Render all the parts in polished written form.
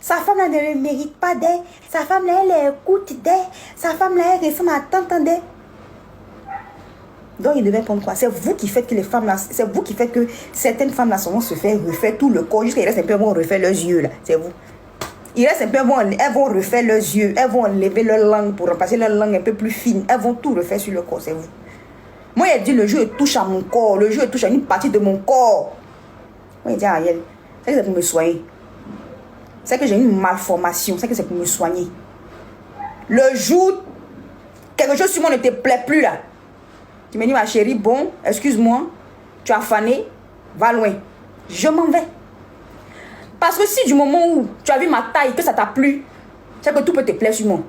Sa femme là ne le mérite pas d'elle. Sa femme là, elle écoute d'elle. Sa femme là, elle ressemble à tant d'elle. Donc, il devait prendre quoi? C'est vous qui faites que les femmes là, c'est vous qui faites que certaines femmes là vont se faire refaire tout le corps jusqu'à il reste un peu, elles vont refaire leurs yeux là. C'est vous. Il reste un peu, elles vont refaire leurs yeux, elles vont enlever leur langue pour remplacer leur langue un peu plus fine. Elles vont tout refaire sur le corps, c'est vous. Moi, il dit le jeu touche à mon corps, le jeu touche à une partie de mon corps. Moi, il dit à Ariel, c'est que c'est pour me soigner. C'est que j'ai une malformation, c'est que c'est pour me soigner. Le jour, quelque chose sur moi ne te plaît plus là. Tu me dis, ma chérie, bon, excuse-moi, tu as fané, va loin. Je m'en vais. Parce que si du moment où tu as vu ma taille, que ça t'a plu, c'est que tout peut te plaire sur moi.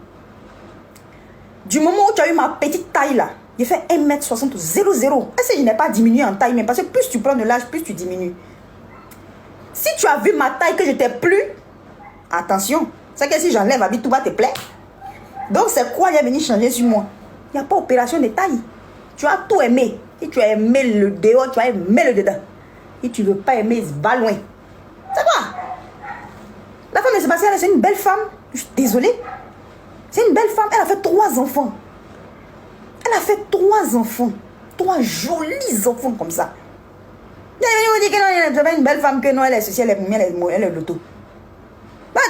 Du moment où tu as eu ma petite taille là, j'ai fait 1m60, 0,0. Est-ce que je n'ai pas diminué en taille même? Parce que plus tu prends de l'âge, plus tu diminues. Si tu as vu ma taille que je t'ai plu, attention, c'est que si j'enlève, tout va te plaire. Donc c'est quoi il est venu changer sur moi? Il n'y a pas opération de taille. Tu as tout aimé. Si tu as aimé le dehors, tu as aimé le dedans. Si tu ne veux pas aimer, va loin. C'est quoi? La femme de Sébastien, c'est une belle femme. Je suis désolée. C'est une belle femme. Elle a fait 3 enfants. Elle a fait 3 enfants. 3 jolis enfants comme ça. Elle dit que non, elle est une belle femme, que non, elle est ceci, elle est l'auto.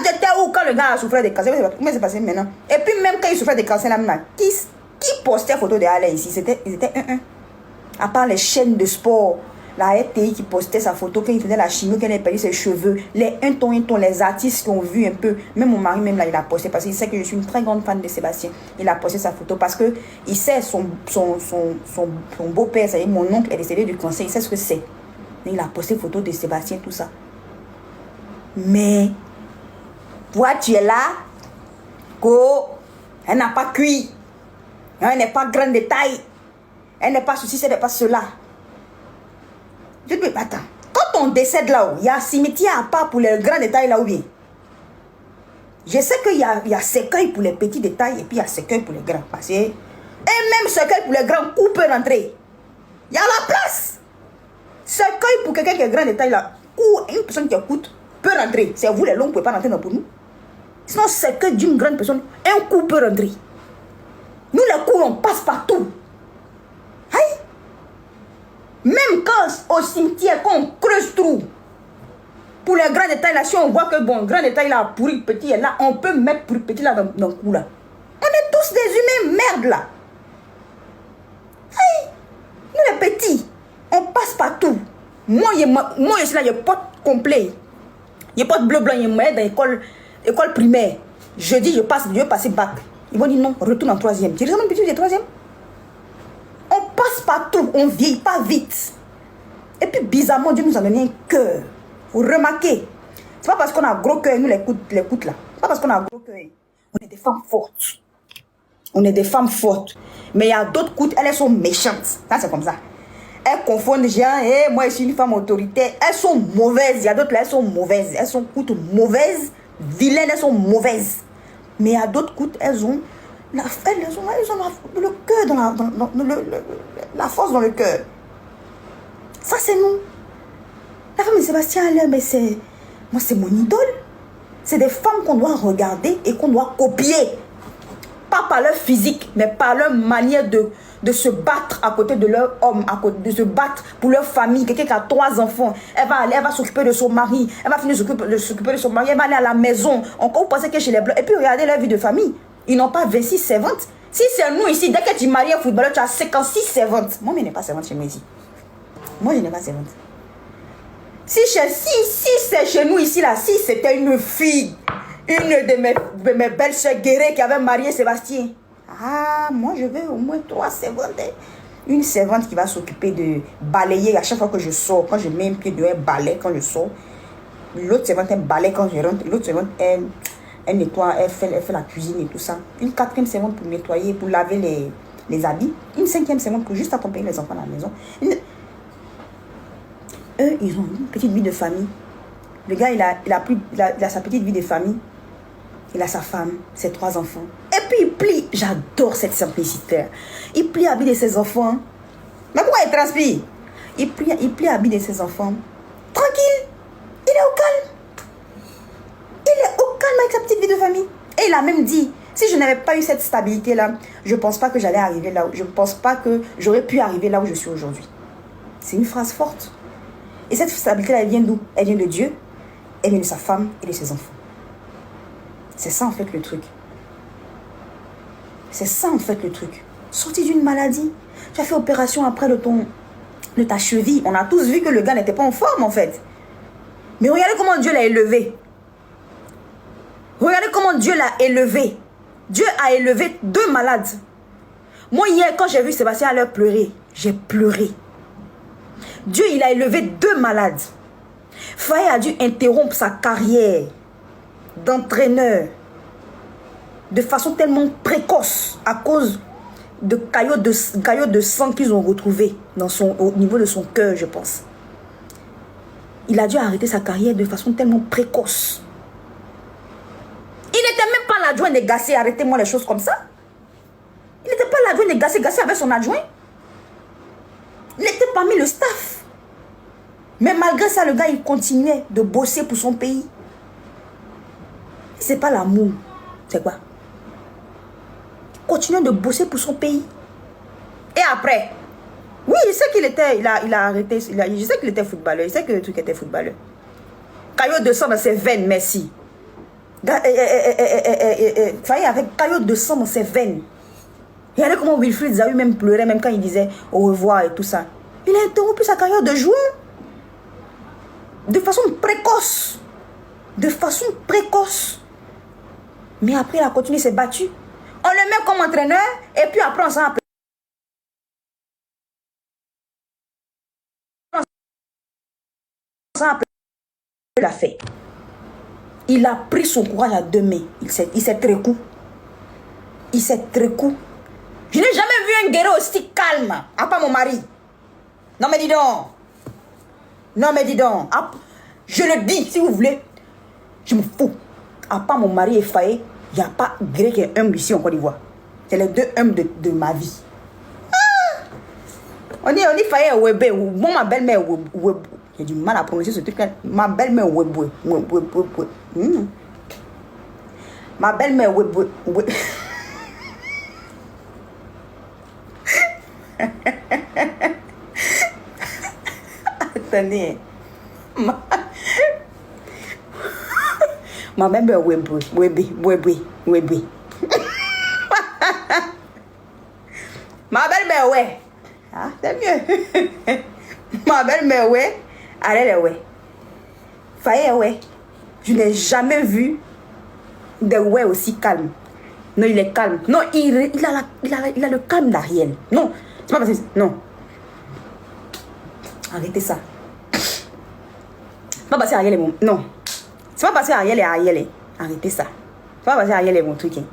J'étais où quand le gars a souffert de cancer? Comment c'est passé maintenant? Et puis même quand il souffrait de cancer, là, qui postait photo de Alain ici? Ils étaient un. À part les chaînes de sport, la RTI qui postait sa photo quand il faisait la chimie, quand il a perdu ses cheveux, les un ton, les artistes qui ont vu un peu, même mon mari même là, il a posté parce qu'il sait que je suis une très grande fan de Sébastien. Il a posté sa photo parce que il sait son beau-père, c'est-à-dire mon oncle est décédé du cancer, il sait ce que c'est. Il a posté photo de Sébastien, tout ça. Mais toi, tu es là, elle n'a pas cuit, elle n'est pas grande de taille, elle n'est pas ceci, elle n'est pas cela. Je dis, attends, quand on décède là-haut, il y a un cimetière à part pour les grands détails là où bien. Je sais qu'il y a cercueil pour les petits détails et puis il y a cercueil pour les grands. Parce que, et même cercueil pour les grands, où peut rentrer? Il y a la place. Cercueil pour quelqu'un qui est grand détail là, où une personne qui écoute peut rentrer. C'est vous les longs, vous ne pouvez pas rentrer dans pour nous. Sinon, cercueil d'une grande personne, un coup peut rentrer. Nous les coups, on passe partout. Aïe. Même quand au cimetière, quand on creuse trou, pour les grands détails là, si on voit que bon, grand détail là, pourri, petit est là, on peut mettre pourri, petit là dans le cou là. On est tous des humains, merde là. Hey, nous les petits, on passe partout. Moi je suis là, je porte complet. Je porte bleu blanc, je me dans l'école primaire. Je dis, je veux passer bac. Ils vont dire non, retourne en 3e. Tu restes petit de 3e. On passe partout, on ne vieillit pas vite. Et puis bizarrement, Dieu nous a donné un cœur. Vous remarquez, c'est pas parce qu'on a gros cœur, nous les coutes là. C'est pas parce qu'on a gros cœur. On est des femmes fortes. On est des femmes fortes. Mais il y a d'autres coutes, elles sont méchantes. Ça, c'est comme ça. Elles confondent gens, et moi je suis une femme autoritaire. Elles sont mauvaises. Il y a d'autres là, elles sont mauvaises. Elles sont coutes mauvaises, vilaines, elles sont mauvaises. Mais il y a d'autres coutes, elles ont le cœur, la force dans le cœur. Ça, c'est nous. La femme de Sébastien, mais c'est mon idole. C'est des femmes qu'on doit regarder et qu'on doit copier. Pas par leur physique, mais par leur manière de se battre à côté de leur homme, de se battre pour leur famille. Quelqu'un qui a 3 enfants, elle va s'occuper de son mari, elle va finir de s'occuper de son mari, elle va aller à la maison. Encore, vous pensez que chez les Blancs. Et puis regardez leur vie de famille. Ils n'ont pas 26 servantes. Si c'est nous ici, dès que tu maries un footballeur, tu as 56 servantes. Moi, je n'ai pas servante chez moi ici. Moi, je n'ai pas servante. Si c'est chez nous ici, là, si c'était une fille, une de mes belles soeurs guérées qui avait marié Sébastien, moi, je veux au moins 3 servantes. Une servante qui va s'occuper de balayer à chaque fois que je sors. Quand je mets un pied dehors, elle balaye quand je sors. L'autre servante, elle balaye quand je rentre. L'autre servante, elle nettoie, elle fait la cuisine et tout ça. Une 4e servante pour nettoyer, pour laver les habits. Une 5e servante pour juste accompagner les enfants à la maison. Eux, ils ont une petite vie de famille. Le gars, il a sa petite vie de famille. Il a sa femme, ses 3 enfants. Et puis il plie. J'adore cette simplicité. Il plie l'habit de ses enfants. Mais pourquoi il transpire? Il plie l'habit de ses enfants. Tranquille. Il est au calme. Il est au de famille. Et il a même dit, si je n'avais pas eu cette stabilité-là, je ne pense pas que j'allais arriver là où... Je ne pense pas que j'aurais pu arriver là où je suis aujourd'hui. C'est une phrase forte. Et cette stabilité-là, elle vient d'où? Elle vient de Dieu, elle vient de sa femme et de ses enfants. C'est ça en fait le truc. C'est ça en fait le truc. Sorti d'une maladie. Tu as fait opération après de ta cheville. On a tous vu que le gars n'était pas en forme en fait. Mais regardez comment Dieu l'a élevé. Regardez comment Dieu l'a élevé. Dieu a élevé 2 malades. Moi hier quand j'ai vu Sébastien à leur pleurer, j'ai pleuré. Dieu il a élevé 2 malades. Faye a dû interrompre sa carrière d'entraîneur de façon tellement précoce à cause de caillots de sang qu'ils ont retrouvés au niveau de son cœur, je pense. Il a dû arrêter sa carrière de façon tellement précoce. Il n'était même pas l'adjoint de Gassé. Arrêtez-moi les choses comme ça. Il n'était pas l'adjoint de Gassé. Gassé avait son adjoint. Il était parmi le staff. Mais malgré ça, le gars, il continuait de bosser pour son pays. C'est pas l'amour. C'est quoi? Il continuait de bosser pour son pays. Et après, oui, je sais qu'il était, il a arrêté, je sais qu'il était footballeur. Je sais que le truc était footballeur. Caillot de sang dans ses veines, merci. Faye avec caillot de sang dans ses veines. Regardez comment Wilfried Zahu même pleurait, même quand il disait au revoir et tout ça. Il a interrompu sa carrière de joueur. De façon précoce. De façon précoce. Mais après, il a continué, il s'est battu. On le met comme entraîneur et puis après, on s'en appelle. Il a fait. Il a pris son courage à 2 mains. Il s'est très coup. Il s'est très coup. Je n'ai jamais vu un guerrier aussi calme. À part mon mari. Non mais dis donc. Non mais dis donc. Je le dis si vous voulez. Je me fous. À part mon mari et Faye, il n'y a pas grec et humble ici en Côte d'Ivoire. C'est les 2 humbles de ma vie. On dit Faye et Webe. Bon, ma belle-mère Webe. J'ai du mal à prononcer ce truc-là. Ma belle-mère Webe. Ma belle-mère Webe. Attendez. Ma belle-mère Webe. Ma belle-mère, ouais. Ah, c'est mieux. Ma belle-mère, ouais. Elle est ouais. Faye, ouais. Je n'ai jamais vu de ouais aussi calme. Non, il est calme. Non, il a le calme d'Ariel. Non, c'est pas parce que... Non. Arrêtez ça. C'est pas parce que Ariel est mon... Non. C'est pas parce que Ariel est Ariel. Arrêtez ça. C'est pas parce que Ariel est mon truc. C'est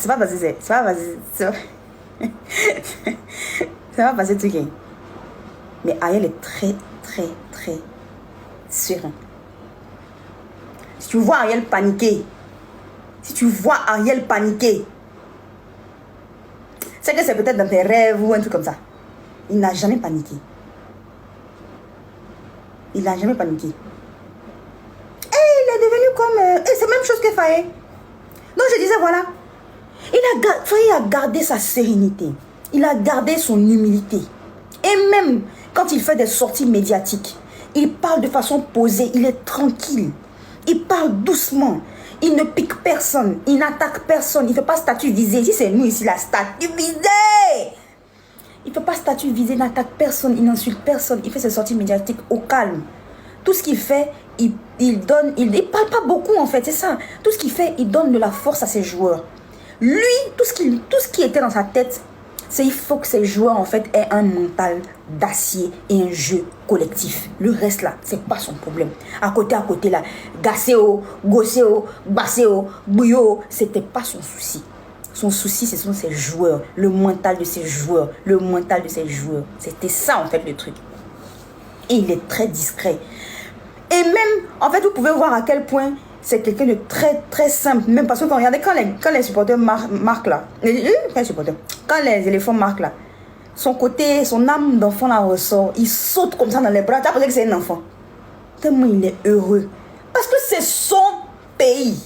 pas parce que c'est... C'est pas parce que... Ça va passer tout. Mais Ariel est très serein. Si tu vois Ariel paniquer, c'est que c'est peut-être dans tes rêves ou un truc comme ça. Il n'a jamais paniqué. Et il est devenu comme... c'est la même chose que Faye. Donc je disais, voilà. Faye a gardé sa sérénité. Il a gardé son humilité. Et même quand il fait des sorties médiatiques, il parle de façon posée, il est tranquille. Il parle doucement. Il ne pique personne, il n'attaque personne. Il ne fait pas statut visé. Si c'est nous ici, la statue visée. Il ne fait pas statut visé, il n'attaque personne, il n'insulte personne. Il fait ses sorties médiatiques au calme. Tout ce qu'il fait, il donne... Il ne parle pas beaucoup en fait, c'est ça. Tout ce qu'il fait, il donne de la force à ses joueurs. Lui, tout ce qui était dans sa tête, c'est il faut que ces joueurs en fait aient un mental d'acier et un jeu collectif. Le reste là, c'est pas son problème. À côté là, Gasseo, Gosseo, Basseo, Bouyo, c'était pas son souci. Son souci, ce sont ses joueurs, le mental de ses joueurs, C'était ça en fait le truc. Et il est très discret. Et même, en fait, vous pouvez voir à quel point c'est quelqu'un de très simple. Même parce que regardez, quand les supporters marquent là, quand les éléphants marquent là, son âme d'enfant là ressort, il saute comme ça dans les bras. Tu as pensé que c'est un enfant. Tellement il est heureux. Parce que c'est son pays.